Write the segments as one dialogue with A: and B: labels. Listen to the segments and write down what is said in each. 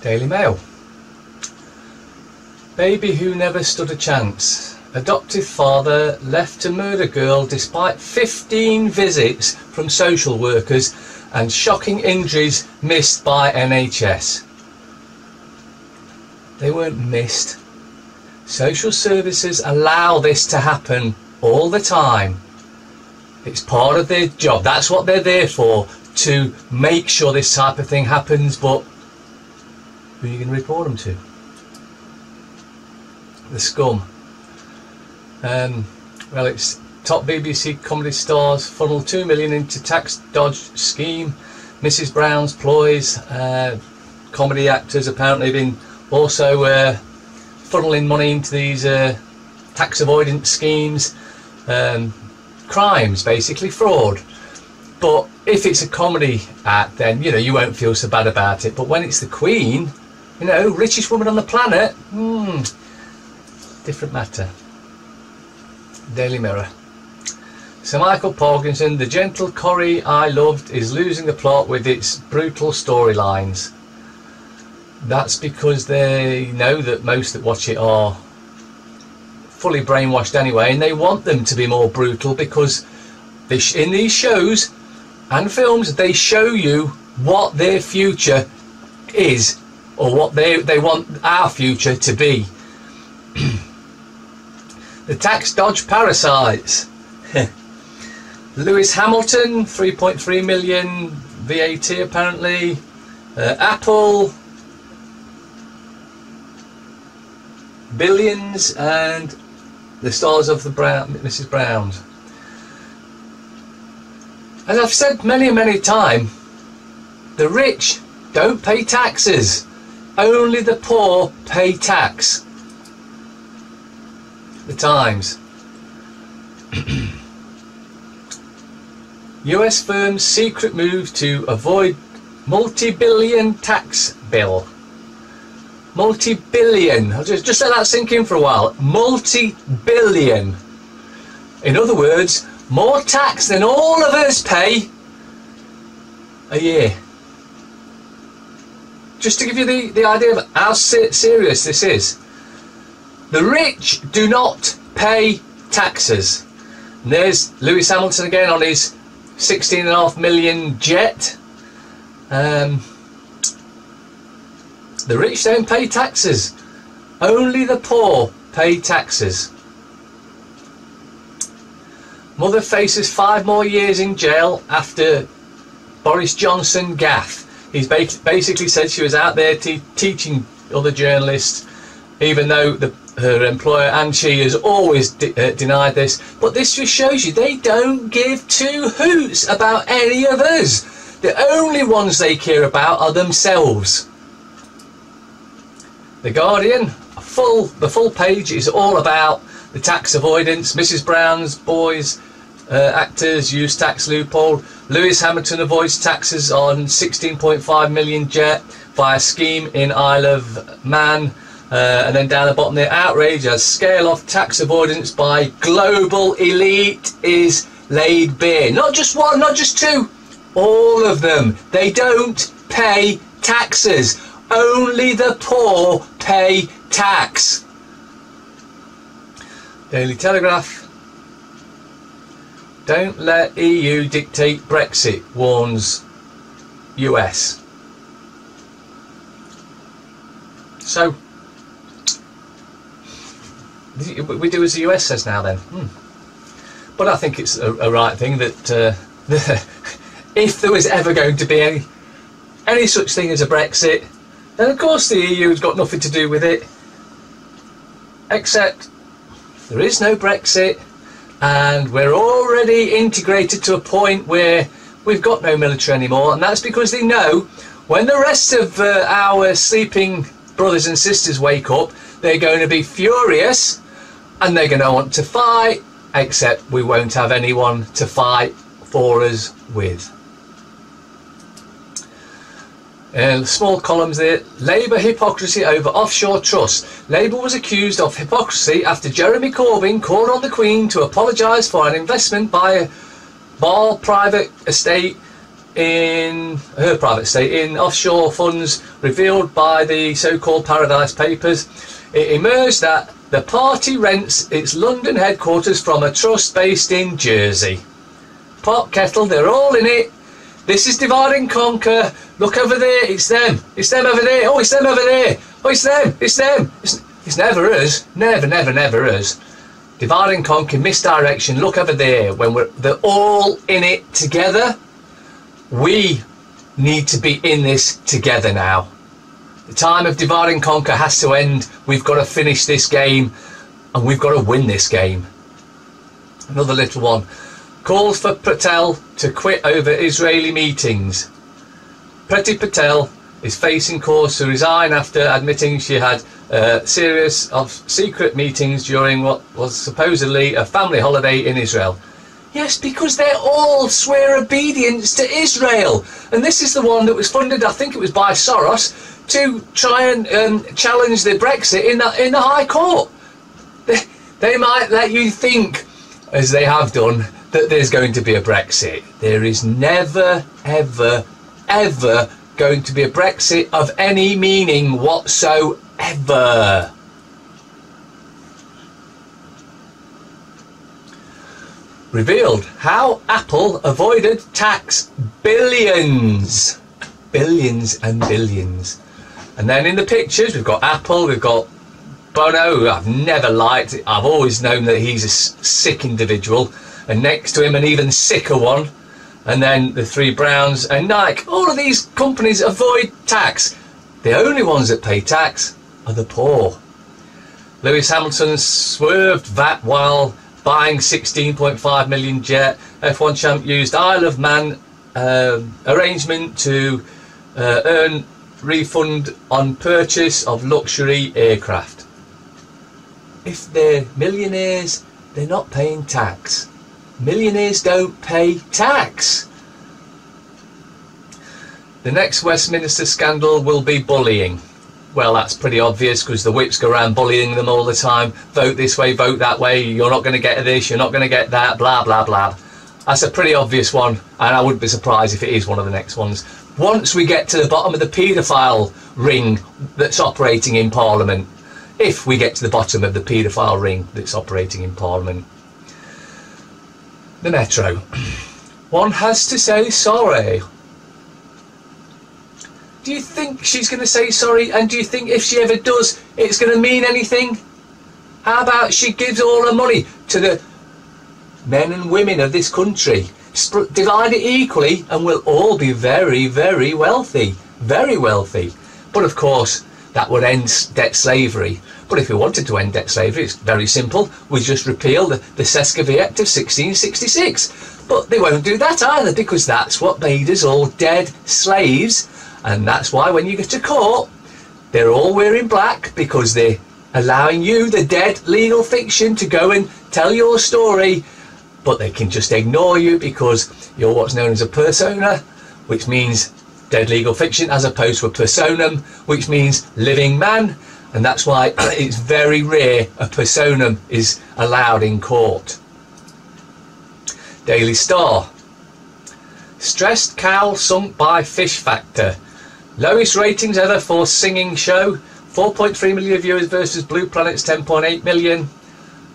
A: Daily Mail. Baby who never stood a chance. Adoptive father left to murder girl despite 15 visits from social workers and shocking injuries missed by NHS. They weren't missed. Social services allow this to happen all the time. It's part of their job. That's what they're there for, to make sure this type of thing happens. But who are you going to report them to? The scum. Well, it's top BBC comedy stars funnel 2 million into tax dodge scheme. Mrs Brown's ploys. Comedy actors apparently been also funneling money into these tax avoidance schemes. Crimes, basically fraud. But if it's a comedy act, then you won't feel so bad about it. But when it's the Queen, richest woman on the planet, different matter. Daily Mirror. Sir Michael Parkinson, the gentle Corrie I loved, is losing the plot with its brutal storylines. That's because they know that most that watch it are fully brainwashed anyway, and they want them to be more brutal because in these shows and films they show you what their future is, or what they want our future to be. The tax dodge parasites. Lewis Hamilton, 3.3 million VAT apparently. Apple, billions, and the stars of the Mrs Brown's. As I've said many times, the rich don't pay taxes. Only the poor pay tax. The Times. US firm's secret move to avoid multi-billion tax bill. Multi-billion. I'll just let that sink in for a while. Multi-billion. In other words, more tax than all of us pay a year. Just to give you the idea of how serious this is. The rich do not pay taxes. And there's Lewis Hamilton again on his 16.5 million jet. The rich don't pay taxes. Only the poor pay taxes. Mother faces 5 more years in jail after Boris Johnson gaffe. He's basically said she was out there teaching other journalists, even though her employer and she has always denied this. But this just shows you they don't give 2 hoots about any of us. The only ones they care about are themselves. The Guardian, the full page is all about the tax avoidance. Mrs Brown's boys, actors use tax loophole. Lewis Hamilton avoids taxes on 16.5 million jet via scheme in Isle of Man. And then down the bottom there, outrage as scale of tax avoidance by global elite is laid bare. Not just one, not just 2, all of them. They don't pay taxes. Only the poor pay tax. Daily Telegraph. Don't let EU dictate Brexit, warns US. So we do as the US says now then. But I think it's a right thing that if there was ever going to be any such thing as a Brexit, then of course the EU has got nothing to do with it. Except there is no Brexit, and we're already integrated to a point where we've got no military anymore, and that's because they know when the rest of our sleeping brothers and sisters wake up, they're going to be furious and they're going to want to fight, except we won't have anyone to fight for us with. Small columns there. Labour hypocrisy over offshore trust. Labour was accused of hypocrisy after Jeremy Corbyn called on the Queen to apologise for an investment by a Ball private estate in her private estate in offshore funds revealed by the so-called Paradise Papers. It emerged that the party rents its London headquarters from a trust based in Jersey. Pot, kettle, they're all in it. This is divide and conquer. Look over there, it's them. It's them over there. Oh, it's them over there. Oh, it's them. It's them. It's never us. Never, never, never us. Divide and conquer, misdirection. Look over there. When they're all in it together, we need to be in this together now. The time of divide and conquer has to end. We've got to finish this game and we've got to win this game. Another little one. Calls for Patel to quit over Israeli meetings. Priti Patel is facing calls to resign after admitting she had a series of secret meetings during what was supposedly a family holiday in Israel. Yes, because they all swear obedience to Israel. And this is the one that was funded, I think it was by Soros, to try and challenge the Brexit in the High Court. They might let you think, as they have done, that there's going to be a Brexit. There is never, ever, ever going to be a Brexit of any meaning whatsoever. Revealed how Apple avoided tax billions. Billions and billions. And then in the pictures, we've got Apple, we've got Bono, who I've never liked. I've always known that he's a sick individual. And next to him, an even sicker one. And then the three Browns and Nike. All of these companies avoid tax. The only ones that pay tax are the poor. Lewis Hamilton swerved VAT while buying 16.5 million jet. F1 champ used Isle of Man arrangement to earn refund on purchase of luxury aircraft. If they're millionaires, they're not paying tax. Millionaires don't pay tax. The next Westminster scandal will be bullying. Well, that's pretty obvious because the whips go around bullying them all the time. Vote this way, vote that way. You're not going to get this, you're not going to get that, blah, blah, blah. That's a pretty obvious one, and I wouldn't be surprised if it is one of the next ones. Once we get to the bottom of the paedophile ring that's operating in Parliament. If we get to the bottom of the paedophile ring that's operating in Parliament. The Metro. One has to say sorry. Do you think she's going to say sorry? And do you think if she ever does, it's going to mean anything? How about she gives all her money to the men and women of this country? Divide it equally and we'll all be very, very wealthy. Very wealthy. But of course, that would end debt slavery. But if we wanted to end debt slavery, it's very simple. We just repeal the Seskavi Act of 1666. But they won't do that either, because that's what made us all dead slaves. And that's why when you get to court, they're all wearing black, because they're allowing you, the dead legal fiction, to go and tell your story. But they can just ignore you because you're what's known as a persona, which means dead legal fiction, as opposed to a personam, which means living man. And that's why it's very rare a personam is allowed in court. Daily Star. Stressed cow sunk by fish factor. Lowest ratings ever for singing show. 4.3 million viewers versus Blue Planet's 10.8 million.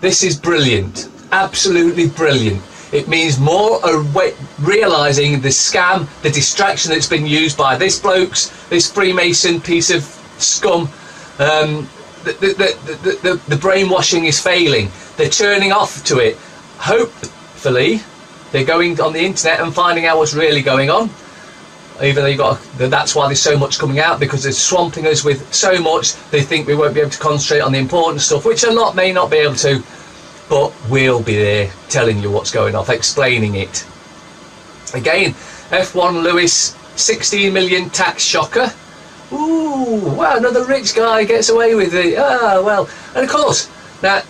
A: This is brilliant. Absolutely brilliant. It means more are realising the scam, the distraction that's been used by this this Freemason piece of scum. The brainwashing is failing. They're turning off to it. Hopefully, they're going on the internet and finding out what's really going on. Even though that's why there's so much coming out, because they're swamping us with so much. They think we won't be able to concentrate on the important stuff, which a lot may not be able to. But we'll be there telling you what's going on, explaining it. Again, F1 Lewis, 16 million tax shocker. Ooh, wow, another rich guy gets away with it. Ah, well. And of course, now,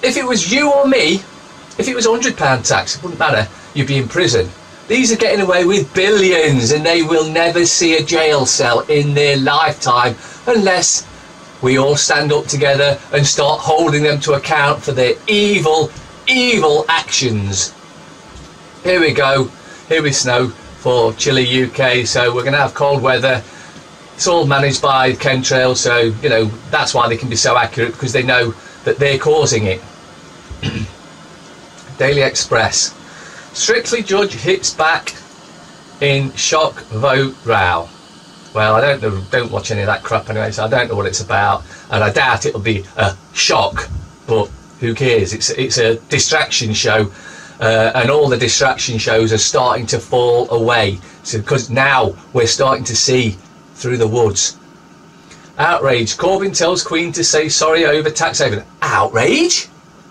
A: if it was you or me, if it was £100 tax, it wouldn't matter, you'd be in prison. These are getting away with billions, and they will never see a jail cell in their lifetime unless we all stand up together and start holding them to account for their evil, evil actions. Here we go. Here we snow. for chilly UK, so we're going to have cold weather. It's all managed by chemtrails, so you know that's why they can be so accurate, because they know that they're causing it. Daily Express. Strictly Judge hits back in shock vote row. Well, I don't know, don't watch any of that crap anyway, so I don't know what it's about, and I doubt it'll be a shock, but who cares? It's a distraction show, and all the distraction shows are starting to fall away. So because now we're starting to see through the woods. Outrage. Corbyn tells Queen to say sorry over tax haven. Outrage?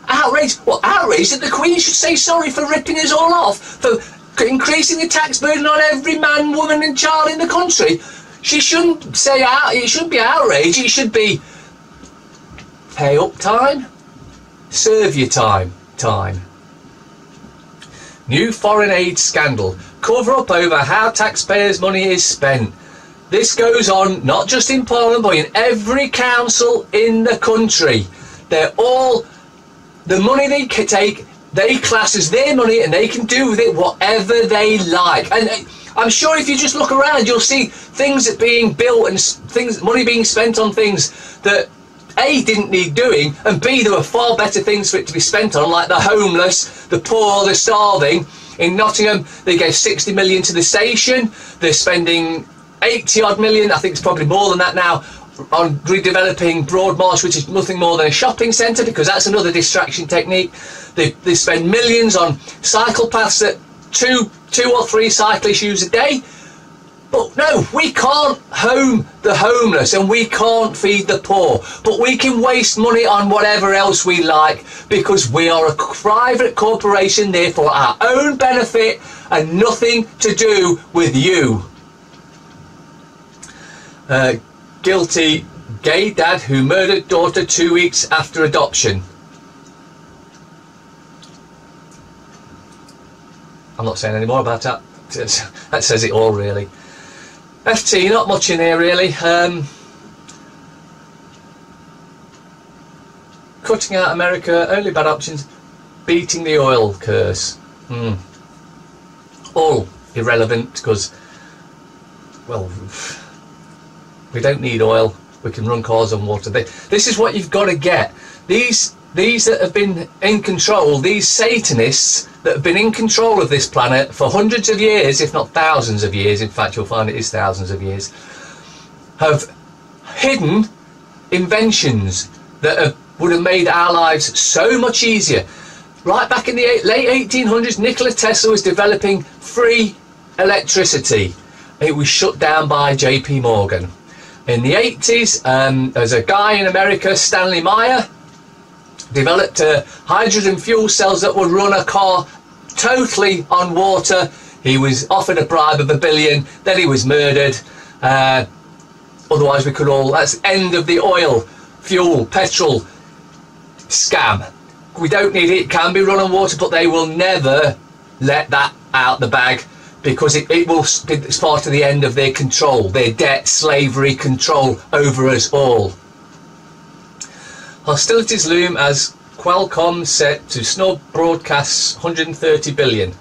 A: Outrage? What, outrage that the Queen should say sorry for ripping us all off, for increasing the tax burden on every man, woman and child in the country? She shouldn't say out. It shouldn't be outrage. It should be pay up time, serve your time. New foreign aid scandal. Cover up over how taxpayers' money is spent. This goes on not just in Parliament, but in every council in the country. They're all, the money they take, they class as their money, and they can do with it whatever they like. And I'm sure if you just look around, you'll see things that being built and money being spent on things that A, didn't need doing, and B, there were far better things for it to be spent on, like the homeless, the poor, the starving. In Nottingham, they gave 60 million to the station. They're spending 80 odd million, I think it's probably more than that now, on redeveloping Broadmarsh, which is nothing more than a shopping centre, because that's another distraction technique. They spend millions on cycle paths that two or three cyclists use a day. But no, we can't home the homeless and we can't feed the poor, but we can waste money on whatever else we like, because we are a private corporation there for our own benefit and nothing to do with you. Guilty gay dad who murdered daughter 2 weeks after adoption. I'm not saying any more about that. That says it all, really. FT, not much in here, really. Cutting out America, only bad options. Beating the oil curse. All irrelevant, because, well, we don't need oil. We can run cars on water. This is what you've got to get. These that have been in control, these Satanists that have been in control of this planet for hundreds of years, if not thousands of years, in fact you'll find it is thousands of years, have hidden inventions that would have made our lives so much easier. Right back in the late 1800s, Nikola Tesla was developing free electricity. It was shut down by JP Morgan. In the 80s, there's a guy in America, Stanley Meyer, developed hydrogen fuel cells that would run a car totally on water. He was offered a bribe of $1 billion, then he was murdered. Otherwise we could all, that's the end of the oil, fuel, petrol scam. We don't need it, it can be run on water, but they will never let that out the bag, because it's part of the end of their control, their debt, slavery, control over us all. Hostilities loom as Qualcomm set to snub broadcasts 130 billion.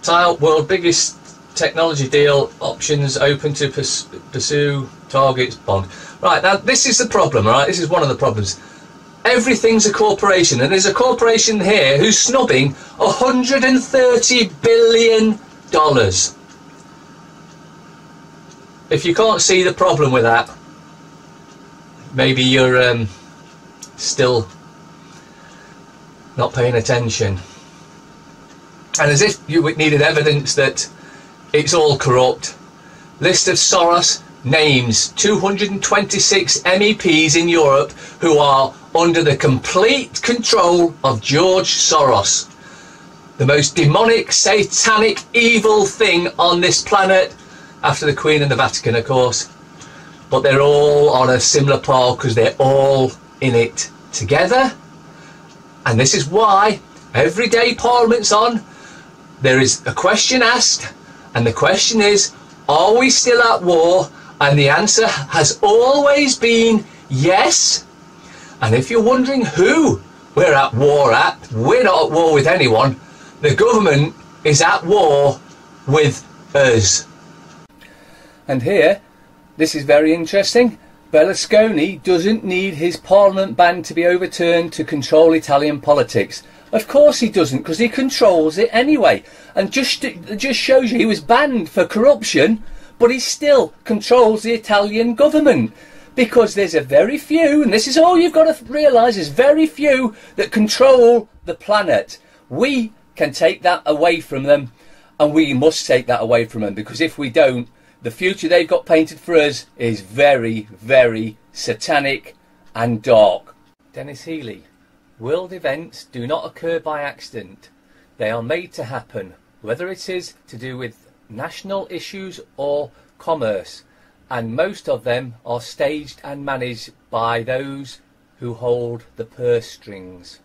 A: Tile, world biggest technology deal, options open to pursue targets bond. Right, now this is the problem, right? This is one of the problems. Everything's a corporation, and there's a corporation here who's snubbing $130 billion. If you can't see the problem with that, maybe you're still not paying attention. And as if you needed evidence that it's all corrupt, list of Soros names 226 MEPs in Europe who are under the complete control of George Soros, the most demonic, satanic, evil thing on this planet, after the Queen and the Vatican, of course. But they're all on a similar par, because they're all in it together. And this is why every day Parliament's on, there is a question asked, and the question is, are we still at war? And the answer has always been yes. And if you're wondering who we're at war at, we're not at war with anyone. The government is at war with us.
B: And here, this is very interesting. Berlusconi doesn't need his parliament ban to be overturned to control Italian politics. Of course he doesn't, because he controls it anyway. And just shows you he was banned for corruption, but he still controls the Italian government. Because there's a very few, and this is all you've got to realise, there's very few that control the planet. We can take that away from them, and we must take that away from them, because if we don't, the future they've got painted for us is very, very satanic and dark. Dennis Healy. World events do not occur by accident. They are made to happen, whether it is to do with national issues or commerce, and most of them are staged and managed by those who hold the purse strings.